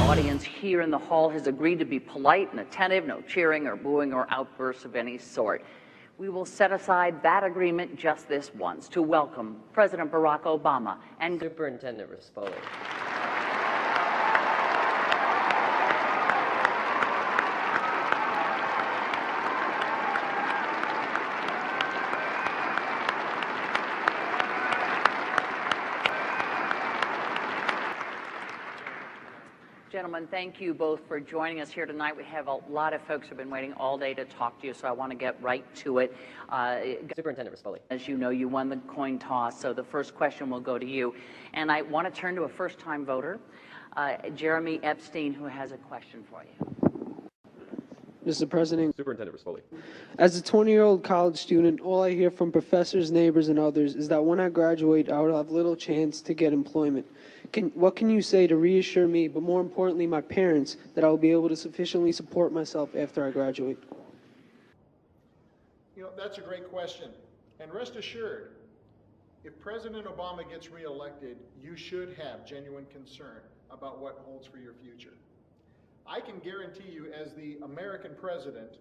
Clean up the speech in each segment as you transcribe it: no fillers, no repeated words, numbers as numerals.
Audience here in the hall has agreed to be polite and attentive, no cheering or booing or outbursts of any sort. We will set aside that agreement just this once to welcome President Barack Obama and Superintendent Rispoli. Gentlemen, thank you both for joining us here tonight. We have a lot of folks who have been waiting all day to talk to you, so I want to get right to it. Superintendent Rispoli. As you know, you won the coin toss, so the first question will go to you. And I want to turn to a first-time voter, Jeremy Epstein, who has a question for you. Mr. President, Superintendent Rispoli. as a 20-year-old college student, all I hear from professors, neighbors, and others is that when I graduate, I will have little chance to get employment. What can you say to reassure me, but more importantly, my parents, that I will be able to sufficiently support myself after I graduate? You know, that's a great question. And rest assured, if President Obama gets reelected, you should have genuine concern about what holds for your future. I can guarantee you, as the American president,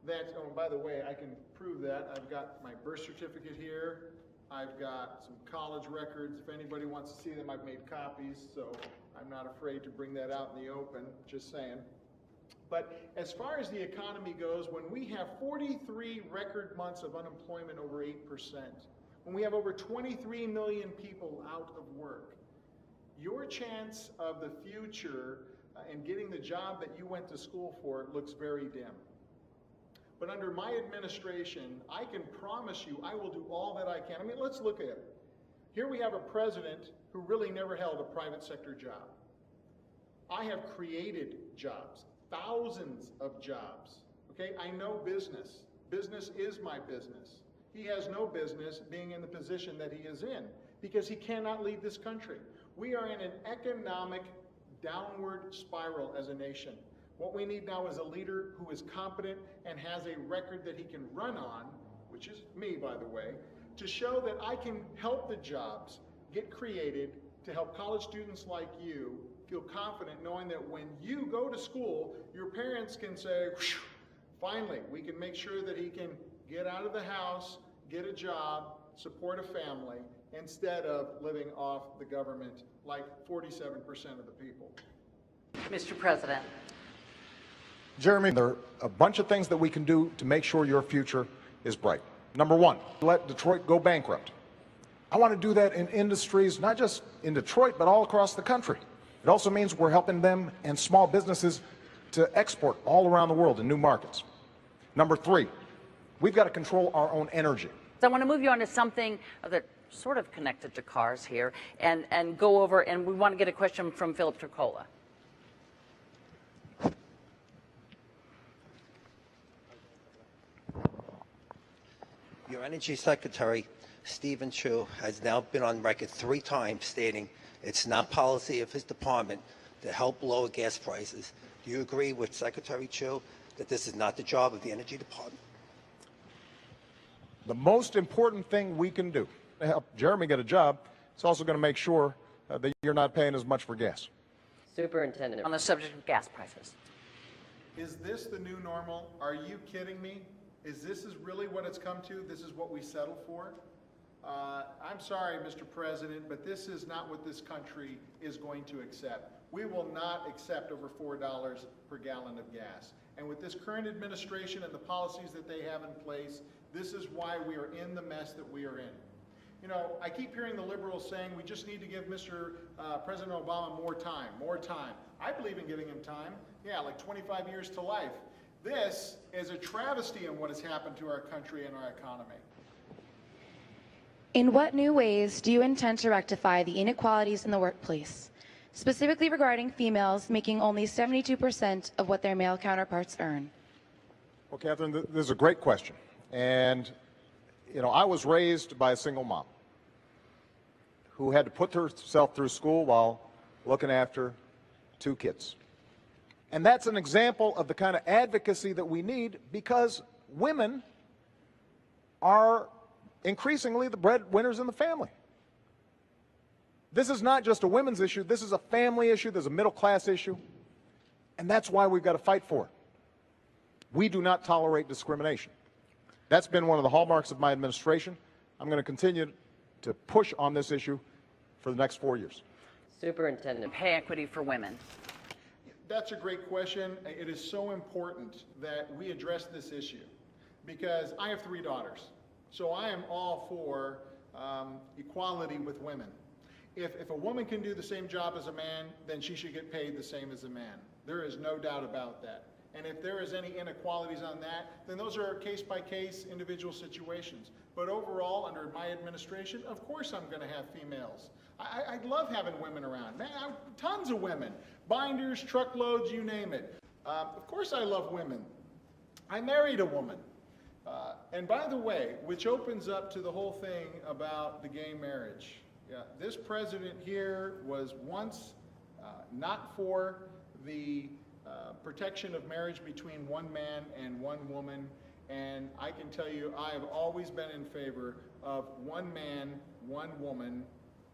that, oh, by the way, I can prove that. I've got my birth certificate here. I've got some college records. If anybody wants to see them, I've made copies, so I'm not afraid to bring that out in the open, just saying. But as far as the economy goes, when we have 43 record months of unemployment over 8%, when we have over 23 million people out of work, your chance of the future and getting the job that you went to school for looks very dim. But under my administration, I can promise you I will do all that I can. I mean, let's look at it. Here we have a president who really never held a private sector job. I have created jobs, thousands of jobs. Okay, I know business. Business is my business. He has no business being in the position that he is in because he cannot lead this country. We are in an economic downward spiral as a nation. What we need now is a leader who is competent and has a record that he can run on, which is me, by the way, to show that I can help the jobs get created to help college students like you feel confident knowing that when you go to school, your parents can say, finally, we can make sure that he can get out of the house, get a job, support a family, instead of living off the government like 47% of the people. Mr. President. Jeremy, there are a bunch of things that we can do to make sure your future is bright. Number one, let Detroit go bankrupt. I want to do that in industries, not just in Detroit, but all across the country. It also means we're helping them and small businesses to export all around the world in new markets. Number three, we've got to control our own energy. So I want to move you on to something that sort of connected to cars here and go over, and we want to get a question from Philip Turcola. Your Energy Secretary, Stephen Chu, has now been on record 3 times stating it's not policy of his department to help lower gas prices. Do you agree with Secretary Chu that this is not the job of the Energy Department? The most important thing we can do to help Jeremy get a job is also going to make sure that you're not paying as much for gas. Superintendent. On the subject of gas prices. Is this the new normal? Are you kidding me? Is this really what it's come to? This is what we settle for? I'm sorry, Mr. President, but this is not what this country is going to accept. We will not accept over $4 per gallon of gas. And with this current administration and the policies that they have in place, this is why we are in the mess that we are in. You know, I keep hearing the liberals saying we just need to give Mr. President Obama more time, more time. I believe in giving him time. Yeah, like 25 years to life. This is a travesty in what has happened to our country and our economy. In what new ways do you intend to rectify the inequalities in the workplace, specifically regarding females making only 72% of what their male counterparts earn? Well, Catherine, this is a great question. And, you know, I was raised by a single mom who had to put herself through school while looking after 2 kids. And that's an example of the kind of advocacy that we need, because women are increasingly the breadwinners in the family. This is not just a women's issue. This is a family issue. There's a middle-class issue. And that's why we've got to fight for it. We do not tolerate discrimination. That's been one of the hallmarks of my administration. I'm going to continue to push on this issue for the next 4 years. Superintendent. Pay equity for women. That's a great question. It is so important that we address this issue because I have 3 daughters. So I am all for equality with women. If a woman can do the same job as a man, then she should get paid the same as a man. There is no doubt about that. And if there is any inequalities on that, then those are case-by-case individual situations. But overall, under my administration, of course I'm going to have females. I love having women around. Man, tons of women. Binders, truckloads, you name it. Of course I love women. I married a woman. And by the way, which opens up to the whole thing about the gay marriage. Yeah, this president here was once not for the protection of marriage between one man and one woman, and I can tell you I have always been in favor of one man, one woman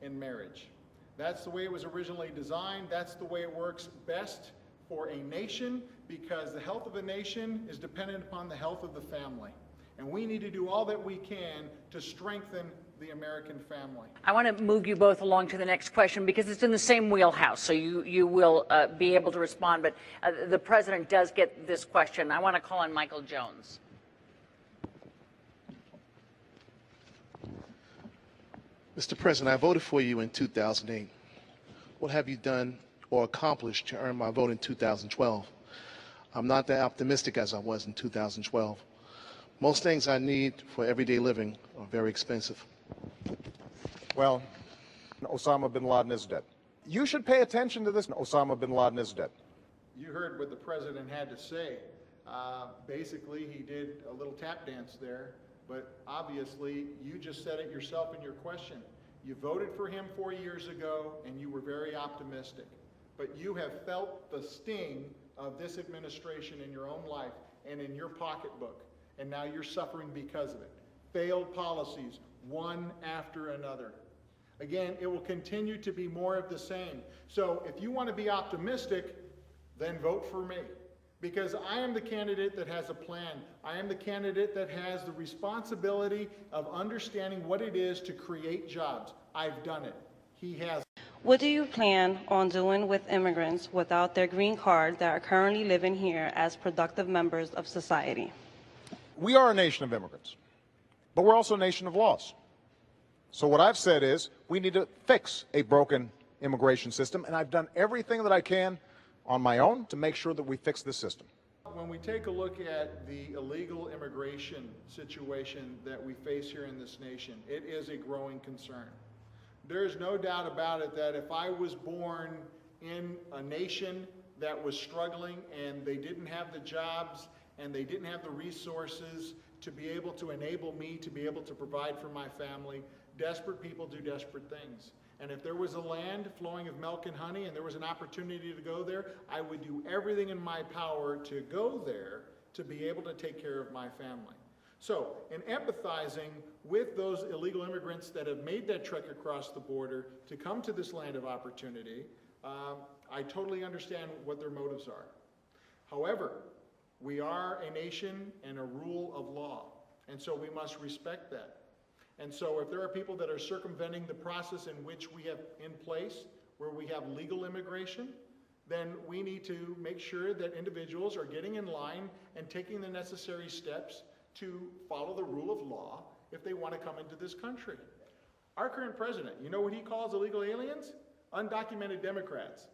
in marriage. That's the way it was originally designed. That's the way it works best for a nation, because the health of a nation is dependent upon the health of the family. And we need to do all that we can to strengthen the American family. I want to move you both along to the next question because it's in the same wheelhouse, so you will be able to respond. But the president does get this question. I want to call on Michael Jones. Mr. President, I voted for you in 2008. What have you done or accomplished to earn my vote in 2012? I'm not that optimistic as I was in 2012. Most things I need for everyday living are very expensive. Well, Osama bin Laden is dead. You should pay attention to this. Osama bin Laden is dead. You heard what the president had to say. Basically, he did a little tap dance there, but obviously, you just said it yourself in your question. You voted for him 4 years ago, and you were very optimistic. But you have felt the sting of this administration in your own life and in your pocketbook, and now you're suffering because of it. Failed policies, one after another. Again, it will continue to be more of the same. So if you want to be optimistic, then vote for me. Because I am the candidate that has a plan. I am the candidate that has the responsibility of understanding what it is to create jobs. I've done it. He has. What do you plan on doing with immigrants without their green card that are currently living here as productive members of society? We are a nation of immigrants, but we're also a nation of laws. So what I've said is we need to fix a broken immigration system, and I've done everything that I can on my own to make sure that we fix this system. When we take a look at the illegal immigration situation that we face here in this nation, it is a growing concern. There is no doubt about it that if I was born in a nation that was struggling and they didn't have the jobs and they didn't have the resources to be able to enable me to be able to provide for my family, desperate people do desperate things. And if there was a land flowing of milk and honey and there was an opportunity to go there, I would do everything in my power to go there to be able to take care of my family. So, in empathizing with those illegal immigrants that have made that trek across the border to come to this land of opportunity, I totally understand what their motives are. However, we are a nation and a rule of law, and so we must respect that. And so if there are people that are circumventing the process in which we have in place, where we have legal immigration, then we need to make sure that individuals are getting in line and taking the necessary steps to follow the rule of law if they want to come into this country. Our current president, you know what he calls illegal aliens? Undocumented Democrats.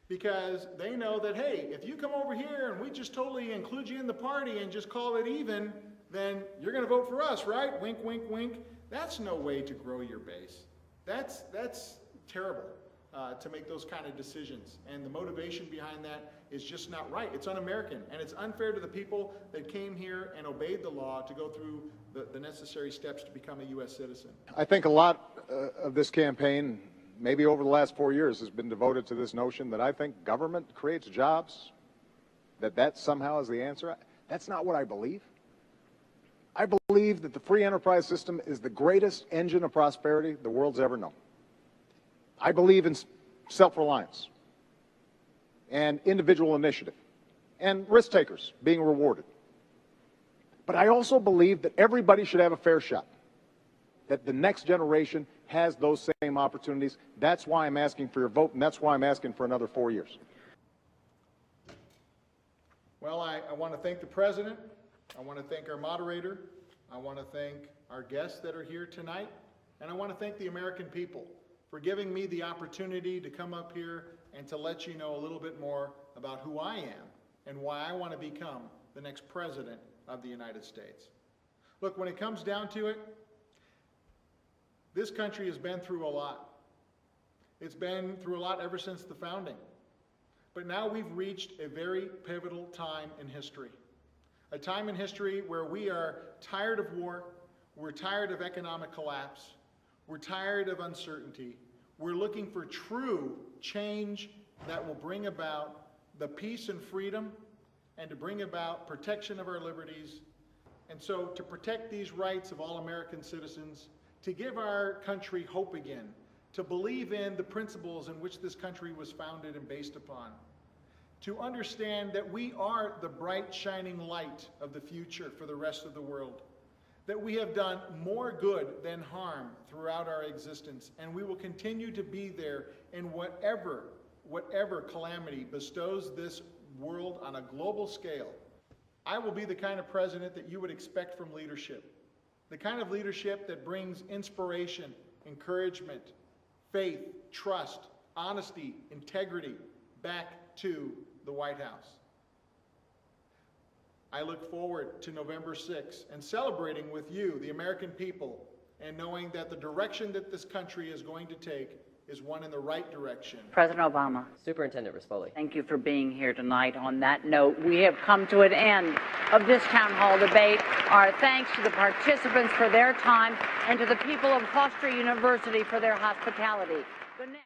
Because they know that, hey, if you come over here and we just totally include you in the party and just call it even, then you're going to vote for us, right? Wink, wink, wink. That's no way to grow your base. That's terrible to make those kind of decisions. And the motivation behind that is just not right. It's un-American, and it's unfair to the people that came here and obeyed the law to go through the necessary steps to become a U.S. citizen. I think a lot of this campaign, maybe over the last 4 years, has been devoted to this notion that I think government creates jobs, that somehow is the answer. That's not what I believe. I believe that the free enterprise system is the greatest engine of prosperity the world's ever known. I believe in self-reliance and individual initiative and risk takers being rewarded. But I also believe that everybody should have a fair shot, that the next generation has those same opportunities. That's why I'm asking for your vote, and that's why I'm asking for another 4 years. Well, I want to thank the president. I want to thank our moderator. I want to thank our guests that are here tonight. And I want to thank the American people for giving me the opportunity to come up here and to let you know a little bit more about who I am and why I want to become the next president of the United States. Look, when it comes down to it, this country has been through a lot. It's been through a lot ever since the founding. But now we've reached a very pivotal time in history. A time in history where we are tired of war, we're tired of economic collapse, we're tired of uncertainty. We're looking for true change that will bring about the peace and freedom and to bring about protection of our liberties. And so to protect these rights of all American citizens, to give our country hope again, to believe in the principles in which this country was founded and based upon, to understand that we are the bright shining light of the future for the rest of the world, that we have done more good than harm throughout our existence, and we will continue to be there in whatever calamity bestows this world on a global scale. I will be the kind of president that you would expect from leadership, the kind of leadership that brings inspiration, encouragement, faith, trust, honesty, integrity back to the White House. I look forward to November 6th and celebrating with you, the American people, and knowing that the direction that this country is going to take is one in the right direction. President Obama, Superintendent Rispoli. thank you for being here tonight. On that note, we have come to an end of this town hall debate. Our thanks to the participants for their time and to the people of Hofstra University for their hospitality. Good night.